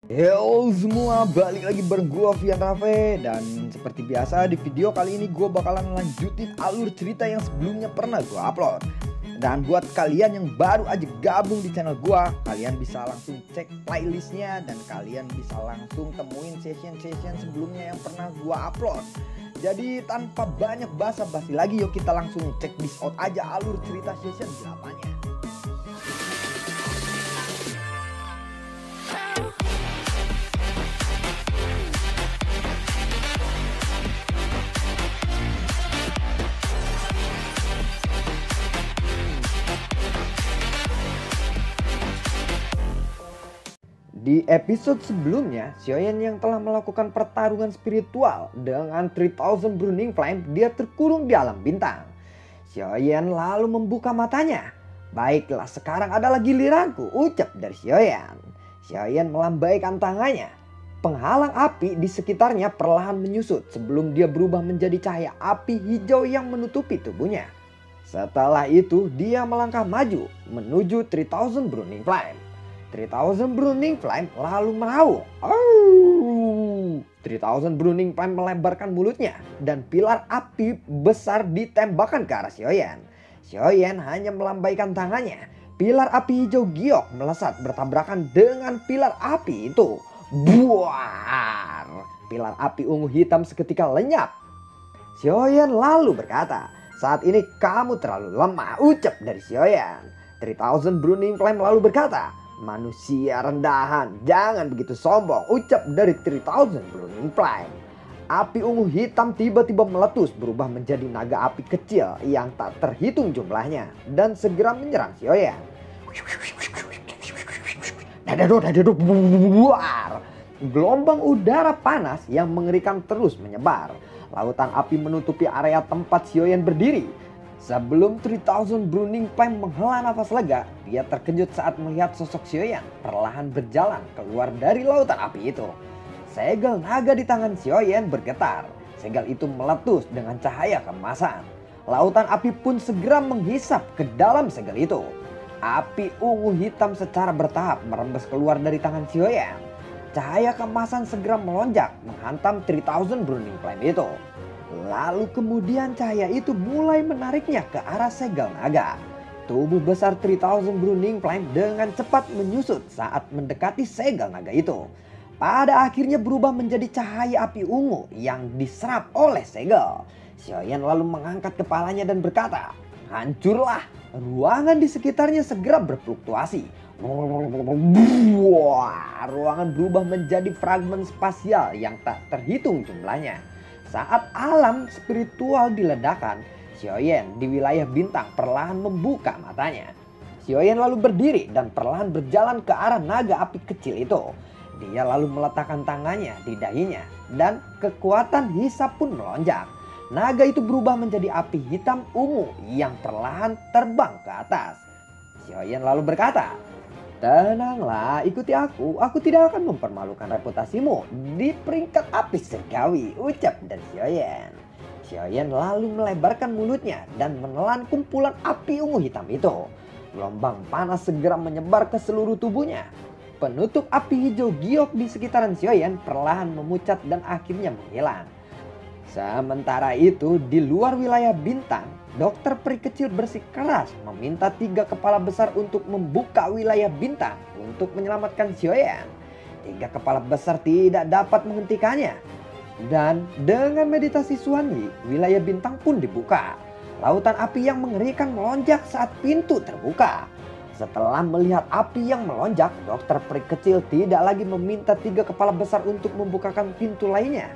Yo semua, balik lagi bareng gua Vian Rafe. Dan seperti biasa di video kali ini gua bakalan lanjutin alur cerita yang sebelumnya pernah gua upload. Dan buat kalian yang baru aja gabung di channel gua, kalian bisa langsung cek playlistnya dan kalian bisa langsung temuin session-session sebelumnya yang pernah gua upload. Jadi tanpa banyak basa-basi lagi, yuk kita langsung cek this out aja alur cerita session 8-nya. Di episode sebelumnya, Xiaoyan yang telah melakukan pertarungan spiritual dengan 3000 Burning Flame, dia terkurung di alam bintang. Xiaoyan lalu membuka matanya. Baiklah, sekarang adalah giliranku, ucap dari Xiaoyan. Xiaoyan melambaikan tangannya. Penghalang api di sekitarnya perlahan menyusut sebelum dia berubah menjadi cahaya api hijau yang menutupi tubuhnya. Setelah itu, dia melangkah maju menuju 3000 Burning Flame. 3000 Burning Flame lalu meraung. 3000 Burning Flame melebarkan mulutnya dan pilar api besar ditembakkan ke arah Xiaoyan. Xiaoyan hanya melambaikan tangannya. Pilar api hijau giok melesat bertabrakan dengan pilar api itu. Buar! Pilar api ungu hitam seketika lenyap. Xiaoyan lalu berkata, "Saat ini kamu terlalu lemah," ucap dari Xiaoyan. 3000 Burning Flame lalu berkata, "Manusia rendahan, jangan begitu sombong," ucap dari 3000 Burning Flame. Api ungu hitam tiba-tiba meletus berubah menjadi naga api kecil yang tak terhitung jumlahnya dan segera menyerang Xiaoyan. Buar! Gelombang udara panas yang mengerikan terus menyebar. Lautan api menutupi area tempat Xiaoyan berdiri. Sebelum 3000 Burning Flame menghela nafas lega, dia terkejut saat melihat sosok Xiaoyan perlahan berjalan keluar dari lautan api itu. Segel naga di tangan Xiaoyan bergetar. Segel itu meletus dengan cahaya keemasan. Lautan api pun segera menghisap ke dalam segel itu. Api ungu hitam secara bertahap merembes keluar dari tangan Xiaoyan. Cahaya keemasan segera melonjak menghantam 3000 Burning Flame itu. Lalu kemudian cahaya itu mulai menariknya ke arah segel naga. Tubuh besar 3000 Burning Flame dengan cepat menyusut saat mendekati segel naga itu. Pada akhirnya berubah menjadi cahaya api ungu yang diserap oleh segel. Xiaoyan lalu mengangkat kepalanya dan berkata, "Hancurlah!" Ruangan di sekitarnya segera berfluktuasi. Ruangan berubah menjadi fragmen spasial yang tak terhitung jumlahnya. Saat alam spiritual diledakkan, Xiaoyan di wilayah bintang perlahan membuka matanya. Xiaoyan lalu berdiri dan perlahan berjalan ke arah naga api kecil itu. Dia lalu meletakkan tangannya di dahinya dan kekuatan hisap pun melonjak. Naga itu berubah menjadi api hitam ungu yang perlahan terbang ke atas. Xiaoyan lalu berkata, "Tenanglah, ikuti aku tidak akan mempermalukan reputasimu di peringkat api surgawi," ucap dari Xiaoyan. Xiaoyan lalu melebarkan mulutnya dan menelan kumpulan api ungu hitam itu. Gelombang panas segera menyebar ke seluruh tubuhnya. Penutup api hijau giok di sekitaran Xiaoyan perlahan memucat dan akhirnya menghilang. Sementara itu di luar wilayah bintang, dokter peri kecil bersikeras meminta 3 kepala besar untuk membuka wilayah bintang untuk menyelamatkan Xiaoyan. 3 kepala besar tidak dapat menghentikannya. Dan dengan meditasi Xuan Yi, wilayah bintang pun dibuka. Lautan api yang mengerikan melonjak saat pintu terbuka. Setelah melihat api yang melonjak, dokter peri kecil tidak lagi meminta 3 kepala besar untuk membukakan pintu lainnya.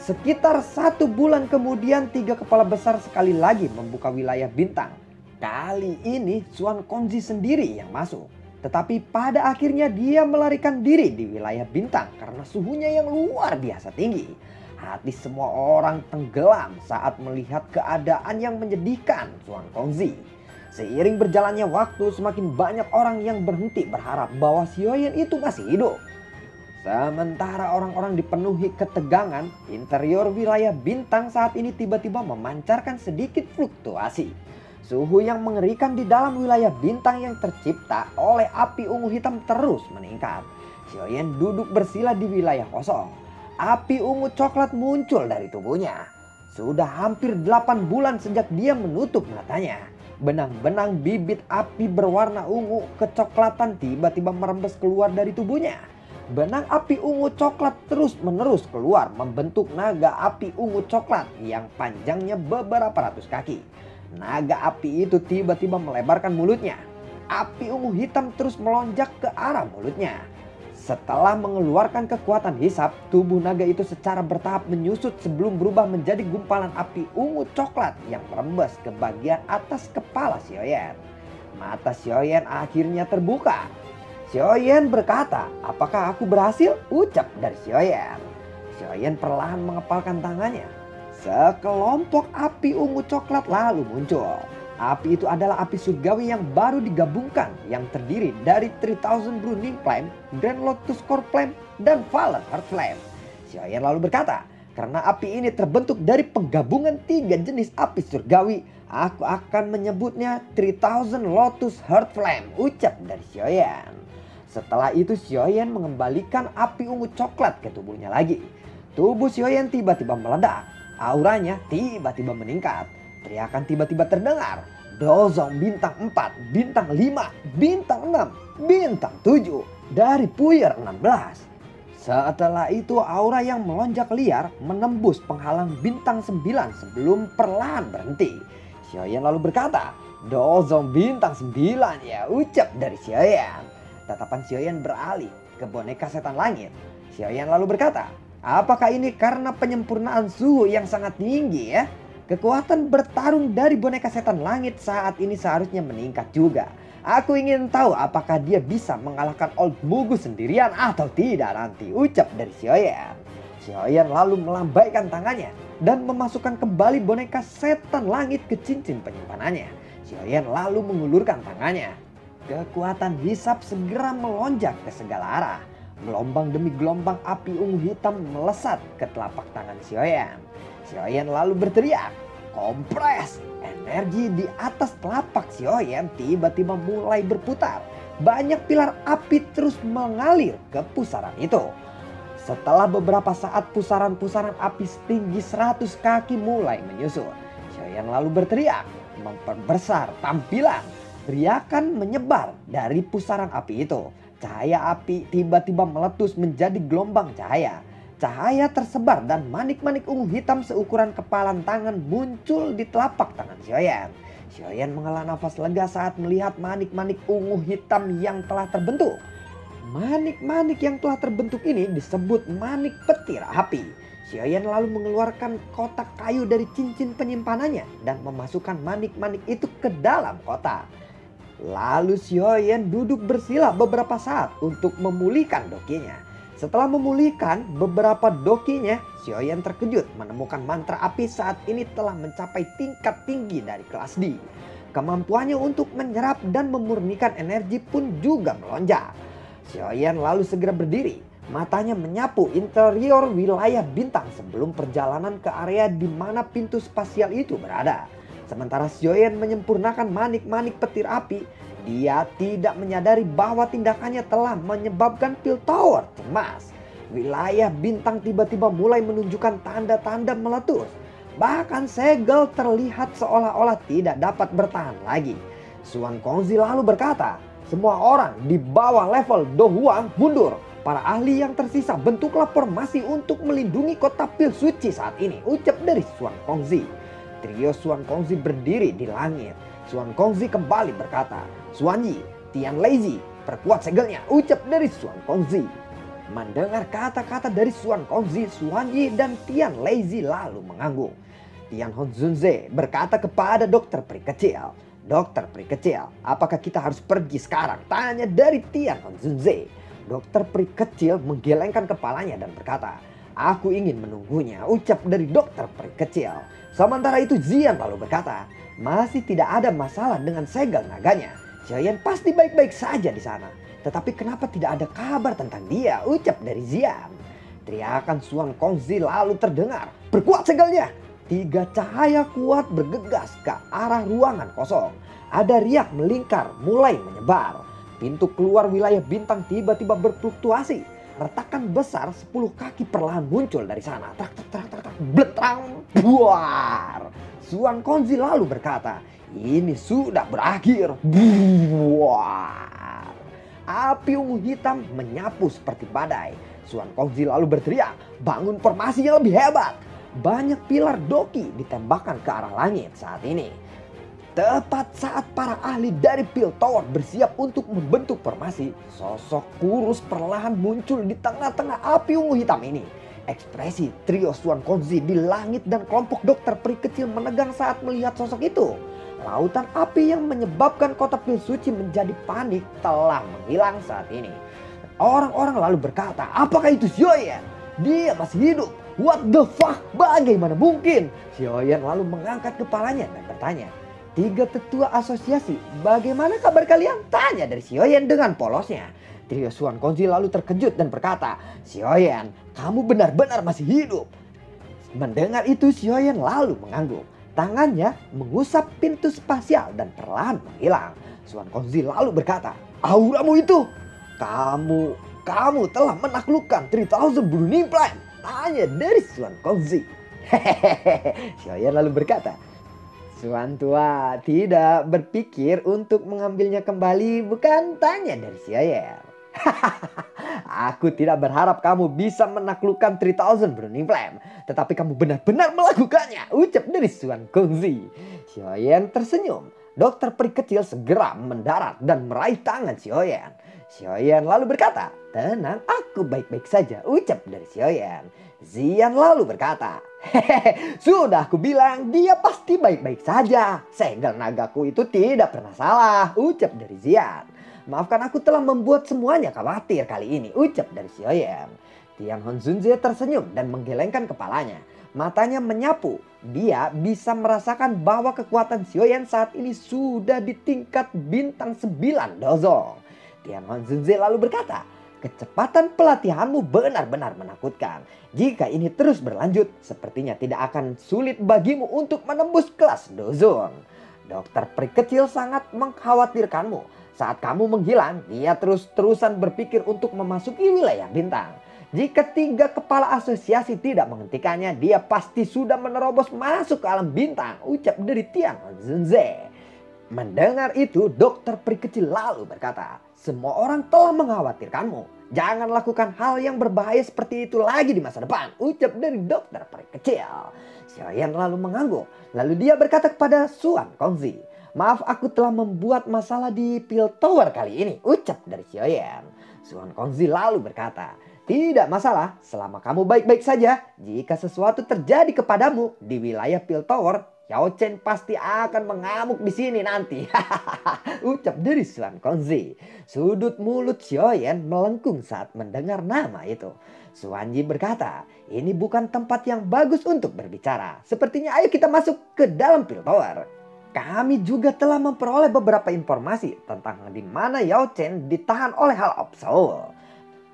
Sekitar 1 bulan kemudian 3 kepala besar sekali lagi membuka wilayah bintang. Kali ini Xuan Kongzi sendiri yang masuk. Tetapi pada akhirnya dia melarikan diri di wilayah bintang karena suhunya yang luar biasa tinggi. Hati semua orang tenggelam saat melihat keadaan yang menyedihkan Xuan Kongzi. Seiring berjalannya waktu, semakin banyak orang yang berhenti berharap bahwa Xiaoyan itu masih hidup. Sementara orang-orang dipenuhi ketegangan, interior wilayah bintang saat ini tiba-tiba memancarkan sedikit fluktuasi. Suhu yang mengerikan di dalam wilayah bintang yang tercipta oleh api ungu hitam terus meningkat. Xiaoyan duduk bersila di wilayah kosong. Api ungu coklat muncul dari tubuhnya. Sudah hampir 8 bulan sejak dia menutup matanya. Benang-benang bibit api berwarna ungu kecoklatan tiba-tiba merembes keluar dari tubuhnya. Benang api ungu coklat terus-menerus keluar membentuk naga api ungu coklat yang panjangnya beberapa ratus kaki. Naga api itu tiba-tiba melebarkan mulutnya. Api ungu hitam terus melonjak ke arah mulutnya. Setelah mengeluarkan kekuatan hisap, tubuh naga itu secara bertahap menyusut sebelum berubah menjadi gumpalan api ungu coklat yang merembes ke bagian atas kepala Xiaoyan. Mata Xiaoyan akhirnya terbuka. Xiaoyan berkata, "Apakah aku berhasil?" ucap dari Xiaoyan. Xiaoyan perlahan mengepalkan tangannya. Sekelompok api ungu coklat lalu muncul. Api itu adalah api surgawi yang baru digabungkan yang terdiri dari 3000 Burning Flame, Grand Lotus Core Flame, dan Fallen Heart Flame. Xiaoyan lalu berkata, "Karena api ini terbentuk dari penggabungan 3 jenis api surgawi, aku akan menyebutnya 3000 Lotus Heart Flame," ucap dari Xiaoyan. Setelah itu Xiaoyan mengembalikan api ungu coklat ke tubuhnya lagi. Tubuh Xiaoyan tiba-tiba meledak. Auranya tiba-tiba meningkat. Teriakan tiba-tiba terdengar. Dozong bintang 4, bintang 5, bintang 6, bintang 7 dari puyer 16. Setelah itu aura yang melonjak liar menembus penghalang bintang 9 sebelum perlahan berhenti. Xiaoyan lalu berkata, "Dozong bintang 9 ya," ucap dari Xiaoyan. Tatapan Xiaoyan beralih ke boneka setan langit. Xiaoyan lalu berkata, "Apakah ini karena penyempurnaan suhu yang sangat tinggi ya? Kekuatan bertarung dari boneka setan langit saat ini seharusnya meningkat juga. Aku ingin tahu apakah dia bisa mengalahkan Old Mugu sendirian atau tidak nanti," ucap dari Xiaoyan. Xiaoyan lalu melambaikan tangannya dan memasukkan kembali boneka setan langit ke cincin penyimpanannya. Xiaoyan lalu mengulurkan tangannya. Kekuatan hisap segera melonjak ke segala arah. Gelombang demi gelombang api ungu hitam melesat ke telapak tangan Xiaoyan. Xiaoyan lalu berteriak, "Kompres!" Energi di atas telapak Xiaoyan tiba-tiba mulai berputar. Banyak pilar api terus mengalir ke pusaran itu. Setelah beberapa saat pusaran-pusaran api setinggi 100 kaki mulai menyusut. Xiaoyan lalu berteriak, memperbesar tampilan. Teriakan menyebar dari pusaran api itu. Cahaya api tiba-tiba meletus menjadi gelombang cahaya. Cahaya tersebar dan manik-manik ungu hitam seukuran kepalan tangan muncul di telapak tangan Xiaoyan. Xiaoyan menghela nafas lega saat melihat manik-manik ungu hitam yang telah terbentuk. Manik-manik yang telah terbentuk ini disebut manik petir api. Xiaoyan lalu mengeluarkan kotak kayu dari cincin penyimpanannya dan memasukkan manik-manik itu ke dalam kotak. Lalu Xiaoyan duduk bersila beberapa saat untuk memulihkan dokinya. Setelah memulihkan beberapa dokinya, Xiaoyan terkejut menemukan mantra api saat ini telah mencapai tingkat tinggi dari kelas D. Kemampuannya untuk menyerap dan memurnikan energi pun juga melonjak. Xiaoyan lalu segera berdiri, matanya menyapu interior wilayah bintang sebelum perjalanan ke area di mana pintu spasial itu berada. Sementara Xiaoyan menyempurnakan manik-manik petir api, dia tidak menyadari bahwa tindakannya telah menyebabkan Piltover cemas. Wilayah bintang tiba-tiba mulai menunjukkan tanda-tanda meletus. Bahkan segel terlihat seolah-olah tidak dapat bertahan lagi. Xuan Kongzi lalu berkata, "Semua orang di bawah level Do Huang mundur. Para ahli yang tersisa bentuklah formasi untuk melindungi kota pil suci saat ini," ucap dari Xuan Kongzi. Trio Xuan Kongzi berdiri di langit. Xuan Kongzi kembali berkata, "Xuanyi, Tian Lazy, perkuat segelnya," ucap dari Xuan Kongzi. Mendengar kata-kata dari Xuan Kongzi, Xuanyi dan Tian Lazy lalu mengangguk. Tian Honzunze berkata kepada dokter peri kecil, "Dokter peri kecil, apakah kita harus pergi sekarang?" tanya dari Tian Honzunze. Dokter peri kecil menggelengkan kepalanya dan berkata, "Aku ingin menunggunya," ucap dari dokter peri kecil. Sementara itu Xian lalu berkata, "Masih tidak ada masalah dengan segel naganya. Xiaoyan pasti baik-baik saja di sana. Tetapi kenapa tidak ada kabar tentang dia?" ucap dari Xian. Teriakan Xuan Kongzi lalu terdengar, "Perkuat segelnya!" 3 cahaya kuat bergegas ke arah ruangan kosong. Ada riak melingkar mulai menyebar. pintu keluar wilayah bintang tiba-tiba berfluktuasi. Retakan besar 10 kaki perlahan muncul dari sana. Trak, trak, trak, trak, trak, bletrang, buar. Suan Kongzi lalu berkata, ini sudah berakhir. Buar. Api ungu hitam menyapu seperti badai. Suan Kongzi lalu berteriak, bangun formasi yang lebih hebat. Banyak pilar doki ditembakkan ke arah langit saat ini. Tepat saat para ahli dari Pil Tower bersiap untuk membentuk formasi, sosok kurus perlahan muncul di tengah-tengah api ungu hitam ini. Ekspresi trio Suan Kongzi di langit dan kelompok dokter peri kecil menegang saat melihat sosok itu. Lautan api yang menyebabkan kota Pil Suci menjadi panik telah menghilang saat ini. Orang-orang lalu berkata, apakah itu Xiaoyan? Dia masih hidup. What the fuck? Bagaimana mungkin? Xiaoyan lalu mengangkat kepalanya dan bertanya, 3 tetua asosiasi, bagaimana kabar kalian? Tanya dari Xiaoyan dengan polosnya. Trio Suan Kongzi lalu terkejut dan berkata, Xiaoyan, kamu benar-benar masih hidup. Mendengar itu Xiaoyan lalu mengangguk. Tangannya mengusap pintu spasial dan perlahan menghilang. Suan Kongzi lalu berkata, auramu itu, kamu telah menaklukkan 3000 Burning Flame. Tanya dari Suan Kongzi. Hehehe. Xiaoyan lalu berkata, Suan tua tidak berpikir untuk mengambilnya kembali, bukan? Tanya dari Xiaoyan. Aku tidak berharap kamu bisa menaklukkan 3000 Burning Flame, tetapi kamu benar-benar melakukannya, ucap dari Suan Kongzi. Xiaoyan tersenyum. Dokter peri kecil segera mendarat dan meraih tangan Xiaoyan. Xiaoyan lalu berkata, tenang, aku baik-baik saja, ucap dari Xiaoyan. Zian lalu berkata, hehehe, sudah aku bilang dia pasti baik-baik saja. Segel nagaku itu tidak pernah salah, ucap dari Zian. Maafkan aku telah membuat semuanya khawatir kali ini, ucap dari Xiaoyan. Tian Honzunze tersenyum dan menggelengkan kepalanya. Matanya menyapu. Dia bisa merasakan bahwa kekuatan Xiaoyan saat ini sudah di tingkat bintang 9 dozong. Tian Honzunze lalu berkata, kecepatan pelatihanmu benar-benar menakutkan. Jika ini terus berlanjut, sepertinya tidak akan sulit bagimu untuk menembus kelas dozong. Dokter peri kecil sangat mengkhawatirkanmu. Saat kamu menghilang, dia terus-terusan berpikir untuk memasuki wilayah bintang. Jika 3 kepala asosiasi tidak menghentikannya, dia pasti sudah menerobos masuk ke alam bintang, ucap dari Tian Honzunze. Mendengar itu, dokter peri kecil lalu berkata, semua orang telah mengkhawatirkanmu. Jangan lakukan hal yang berbahaya seperti itu lagi di masa depan, ucap dari dokter peri kecil. Xiaoyan lalu mengangguk. Lalu dia berkata kepada Suan Kongzi, maaf aku telah membuat masalah di Pil Tower kali ini, ucap dari Xiaoyan. Suan Kongzi lalu berkata, tidak masalah selama kamu baik-baik saja. Jika sesuatu terjadi kepadamu di wilayah Pil Tower, Yao Chen pasti akan mengamuk di sini nanti. Ucap dari Suan Kongzi. Sudut mulut Xiaoyan melengkung saat mendengar nama itu. Suan Yi berkata, ini bukan tempat yang bagus untuk berbicara. Sepertinya ayo kita masuk ke dalam Pil Tower. Kami juga telah memperoleh beberapa informasi tentang di mana Yao Chen ditahan oleh Hall of Soul.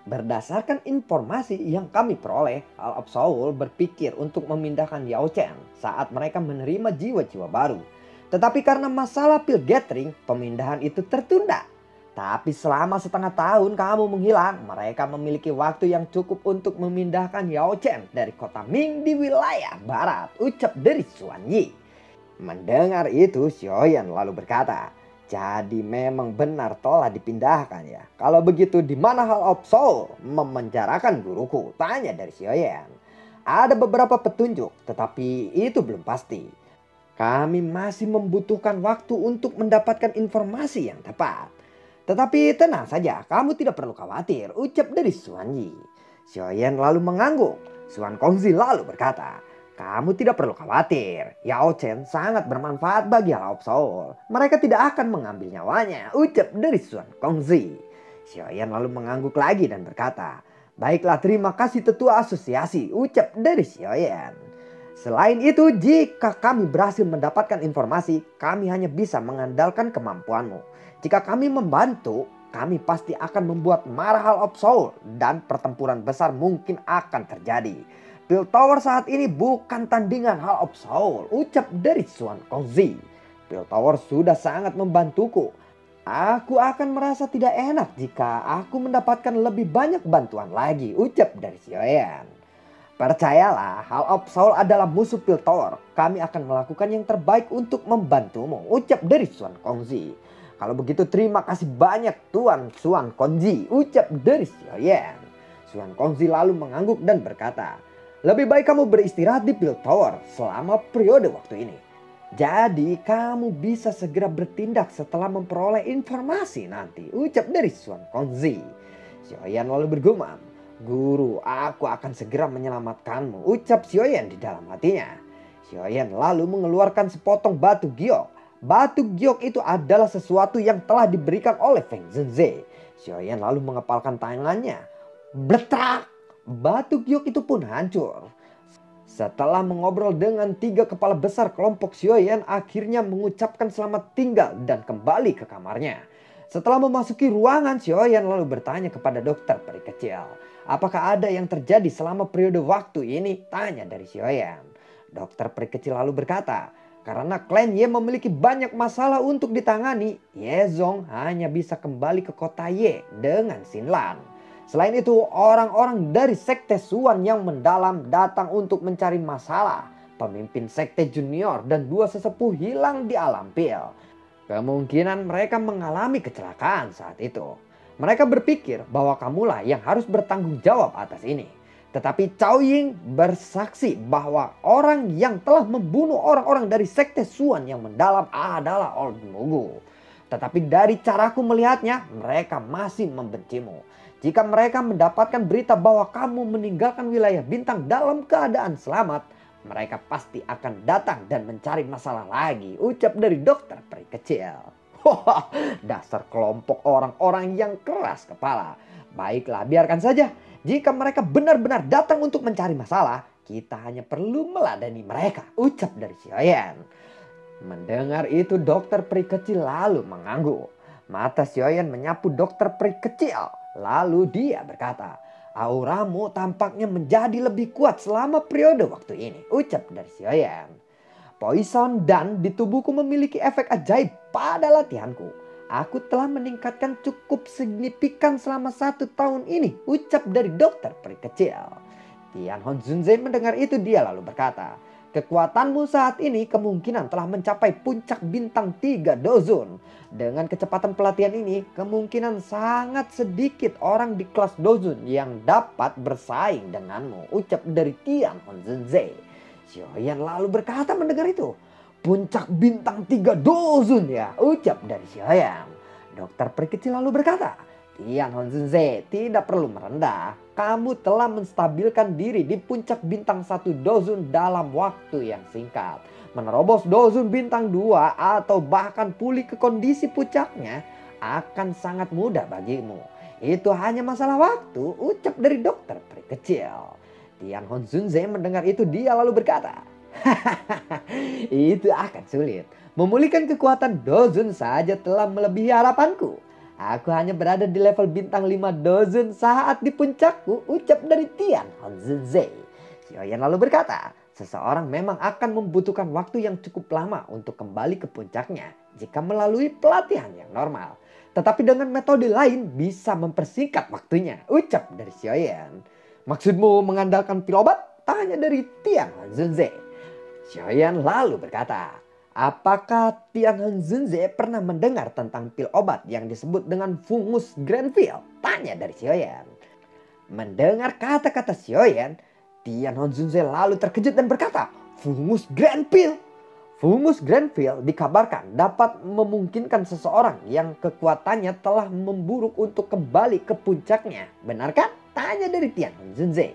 Berdasarkan informasi yang kami peroleh, Hall of Soul berpikir untuk memindahkan Yao Chen saat mereka menerima jiwa-jiwa baru. Tetapi karena masalah Pil Gathering, pemindahan itu tertunda. Tapi selama setengah tahun kamu menghilang, mereka memiliki waktu yang cukup untuk memindahkan Yao Chen dari kota Ming di wilayah barat, ucap dari Suan Yi. Mendengar itu, Xiaoyan lalu berkata, jadi memang benar telah dipindahkan ya. Kalau begitu di mana Hall of Soul memenjarakan guruku? Tanya dari Xiaoyan. Ada beberapa petunjuk, tetapi itu belum pasti. Kami masih membutuhkan waktu untuk mendapatkan informasi yang tepat. Tetapi tenang saja, kamu tidak perlu khawatir, ucap dari Suan Yi. Xiaoyan lalu mengangguk. Suan Kongzi lalu berkata, kamu tidak perlu khawatir. Yao Chen sangat bermanfaat bagi Hall of Soul. Mereka tidak akan mengambil nyawanya, ucap dari Suan Kongzi. Xiaoyan lalu mengangguk lagi dan berkata, baiklah terima kasih tetua asosiasi, ucap dari Xiaoyan. Selain itu, jika kami berhasil mendapatkan informasi, kami hanya bisa mengandalkan kemampuanmu. Jika kami membantu, kami pasti akan membuat marah Hall of Soul dan pertempuran besar mungkin akan terjadi. Pil Tower saat ini bukan tandingan Hall of Soul, ucap dari Suan Kongzi. Pil Tower sudah sangat membantuku. Aku akan merasa tidak enak jika aku mendapatkan lebih banyak bantuan lagi, ucap dari Sioyan. Percayalah, Hall of Soul adalah musuh Piltover. Kami akan melakukan yang terbaik untuk membantumu, ucap dari Suan Kongzi. Kalau begitu terima kasih banyak Tuan Suan Kongzi, ucap dari Sioyan. Suan Kongzi lalu mengangguk dan berkata, lebih baik kamu beristirahat di Piltover selama periode waktu ini. Jadi kamu bisa segera bertindak setelah memperoleh informasi nanti, ucap dari Suan Kongzi. Sioyan lalu bergumam, guru, aku akan segera menyelamatkanmu, ucap Sioyan di dalam hatinya. Sioyan lalu mengeluarkan sepotong batu giok. Batu giok itu adalah sesuatu yang telah diberikan oleh Feng Zhenze. Sioyan lalu mengepalkan tangannya. Bletak! Batu giok itu pun hancur. Setelah mengobrol dengan 3 kepala besar kelompok Sioyan akhirnya mengucapkan selamat tinggal dan kembali ke kamarnya. Setelah memasuki ruangan, Sioyan lalu bertanya kepada dokter peri kecil. Apakah ada yang terjadi selama periode waktu ini? Tanya dari Sioyan. Dokter peri kecil lalu berkata, karena klan Ye memiliki banyak masalah untuk ditangani, Ye Zong hanya bisa kembali ke kota Ye dengan Xinlan. Selain itu, orang-orang dari sekte Suan yang mendalam datang untuk mencari masalah. Pemimpin sekte junior dan 2 sesepuh hilang di alam pil. Kemungkinan mereka mengalami kecelakaan saat itu. Mereka berpikir bahwa kamulah yang harus bertanggung jawab atas ini. Tetapi Cao Ying bersaksi bahwa orang yang telah membunuh orang-orang dari sekte Suan yang mendalam adalah Old Mugu. Tetapi dari caraku melihatnya, mereka masih membencimu. Jika mereka mendapatkan berita bahwa kamu meninggalkan wilayah bintang dalam keadaan selamat, mereka pasti akan datang dan mencari masalah lagi, ucap dari dokter peri kecil. Dasar kelompok orang-orang yang keras kepala. Baiklah, biarkan saja. Jika mereka benar-benar datang untuk mencari masalah, kita hanya perlu meladeni mereka, ucap dari Sioyan. Mendengar itu dokter peri kecil lalu mengangguk. Mata Sioyan menyapu dokter peri kecil. Lalu dia berkata, auramu tampaknya menjadi lebih kuat selama periode waktu ini, ucap dari Sioyan. Poison dan di tubuhku memiliki efek ajaib pada latihanku. Aku telah meningkatkan cukup signifikan selama 1 tahun ini, ucap dari dokter peri kecil. Tian Hon Zunze mendengar itu dia lalu berkata, kekuatanmu saat ini kemungkinan telah mencapai puncak bintang 3 dozun. Dengan kecepatan pelatihan ini, kemungkinan sangat sedikit orang di kelas dozun yang dapat bersaing denganmu, ucap dari Tian Hon Zunze. Sioyan lalu berkata mendengar itu, puncak bintang 3 dozun ya, ucap dari Sioyan. Dokter peri kecil lalu berkata, Tian Hon Zunze tidak perlu merendah. Kamu telah menstabilkan diri di puncak bintang 1 dozun dalam waktu yang singkat. Menerobos dozun bintang 2 atau bahkan pulih ke kondisi puncaknya akan sangat mudah bagimu. Itu hanya masalah waktu, ucap dari dokter peri kecil. Tian Hon Zunze mendengar itu dia lalu berkata, itu akan sulit. Memulihkan kekuatan dozun saja telah melebihi harapanku. Aku hanya berada di level bintang 5 dozun saat di puncakku, ucap dari Tian Hon Zunze. Sioyan lalu berkata, seseorang memang akan membutuhkan waktu yang cukup lama untuk kembali ke puncaknya jika melalui pelatihan yang normal. Tetapi dengan metode lain bisa mempersingkat waktunya, ucap dari Sioyan. Maksudmu mengandalkan pil obat? Tanya dari Tian Hon Zunze. Sioyan lalu berkata, apakah Tian Hon Zunze pernah mendengar tentang pil obat yang disebut dengan fungus Granville? Tanya dari Sioyan. Mendengar kata-kata Sioyan, Tian Hon Zunze lalu terkejut dan berkata, fungus Granville? Fungus Granville dikabarkan dapat memungkinkan seseorang yang kekuatannya telah memburuk untuk kembali ke puncaknya. Benarkah? Tanya dari Tian Hon Zunze.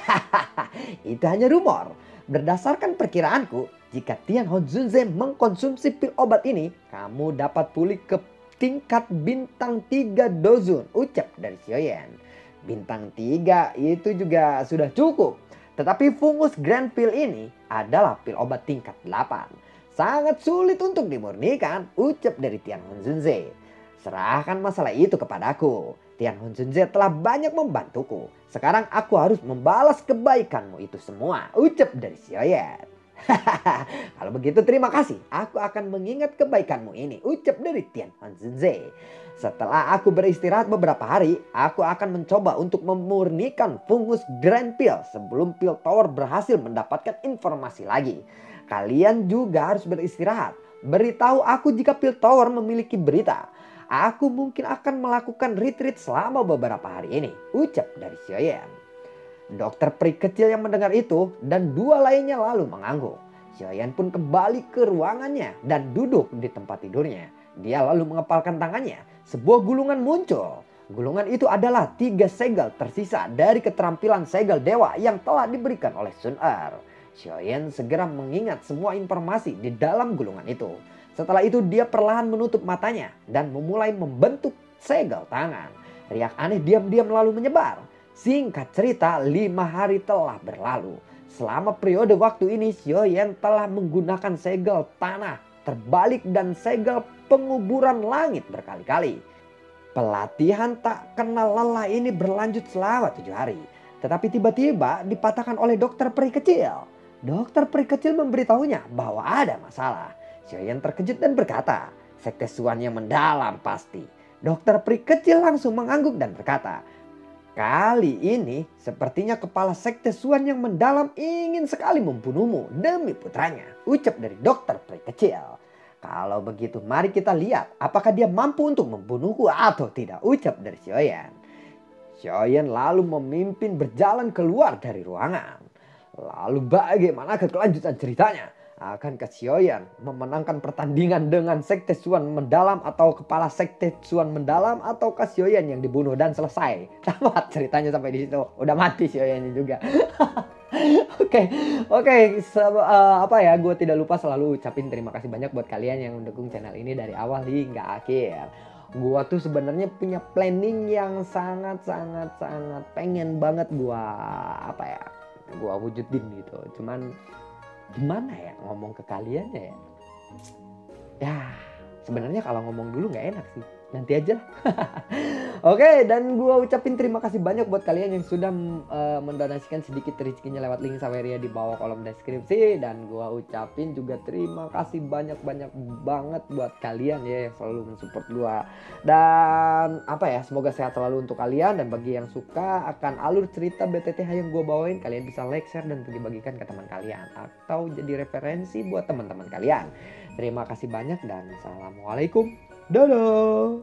Hahaha, itu hanya rumor. Berdasarkan perkiraanku, jika Tian Hon Zunze mengkonsumsi pil obat ini, kamu dapat pulih ke tingkat bintang 3 dozun, ucap dari Sioyan. Bintang 3 itu juga sudah cukup. Tetapi fungus Granville ini adalah pil obat tingkat 8. Sangat sulit untuk dimurnikan, ucap dari Tian Hon Zunze. Serahkan masalah itu kepadaku. Tian Hon Zunze telah banyak membantuku. Sekarang aku harus membalas kebaikanmu itu semua, ucap dari Sioyan. Kalau begitu terima kasih. Aku akan mengingat kebaikanmu ini. Ucap dari Tian Hanzhe. Setelah aku beristirahat beberapa hari, aku akan mencoba untuk memurnikan fungus Grand Pill sebelum Pill Tower berhasil mendapatkan informasi lagi. Kalian juga harus beristirahat. Beritahu aku jika Pill Tower memiliki berita. Aku mungkin akan melakukan retreat selama beberapa hari ini. Ucap dari Xiaoyan. Dokter peri kecil yang mendengar itu dan dua lainnya lalu mengangguk. Xiaoyan pun kembali ke ruangannya dan duduk di tempat tidurnya. Dia lalu mengepalkan tangannya. Sebuah gulungan muncul. Gulungan itu adalah 3 segel tersisa dari keterampilan segel dewa yang telah diberikan oleh Sun Er. Xiaoyan segera mengingat semua informasi di dalam gulungan itu. Setelah itu dia perlahan menutup matanya dan memulai membentuk segel tangan. Riak aneh diam-diam lalu menyebar. Singkat cerita, 5 hari telah berlalu. Selama periode waktu ini, Xiaoyan telah menggunakan segel tanah terbalik dan segel penguburan langit berkali-kali. Pelatihan tak kenal lelah ini berlanjut selama 7 hari. Tetapi tiba-tiba dipatahkan oleh dokter peri kecil. Dokter peri kecil memberitahunya bahwa ada masalah. Xiaoyan terkejut dan berkata, sekte Suan yang mendalam pasti. Dokter peri kecil langsung mengangguk dan berkata, kali ini sepertinya kepala sekte Suan yang mendalam ingin sekali membunuhmu demi putranya. Ucap dari dokter peri kecil. Kalau begitu mari kita lihat apakah dia mampu untuk membunuhku atau tidak. Ucap dari Xiaoyan. Xiaoyan lalu memimpin berjalan keluar dari ruangan. Lalu bagaimana kelanjutan ceritanya? Akankah Xiaoyan memenangkan pertandingan dengan sekte Suan mendalam atau kepala sekte Suan mendalam, ataukah Xiaoyan yang dibunuh dan selesai? Tamat ceritanya sampai di situ. Udah mati Xiaoyan juga. Oke, apa ya? Gue tidak lupa selalu ucapin terima kasih banyak buat kalian yang mendukung channel ini dari awal hingga akhir. Gue tuh sebenarnya punya planning yang sangat pengen banget gue wujudin gitu. Cuman gimana ya ngomong ke kalian ya? Ya sebenarnya kalau ngomong dulu nggak enak sih. Nanti aja lah. Oke, dan gua ucapin terima kasih banyak buat kalian yang sudah mendonasikan sedikit rezekinya lewat link Saweria di bawah kolom deskripsi. Dan gua ucapin juga terima kasih banyak banget buat kalian ya yang selalu mensupport gua. Dan semoga sehat selalu untuk kalian. Dan bagi yang suka akan alur cerita BTTH yang gua bawain, kalian bisa like, share, dan bagi-bagikan ke teman kalian atau jadi referensi buat teman-teman kalian. Terima kasih banyak dan assalamualaikum. Dadah.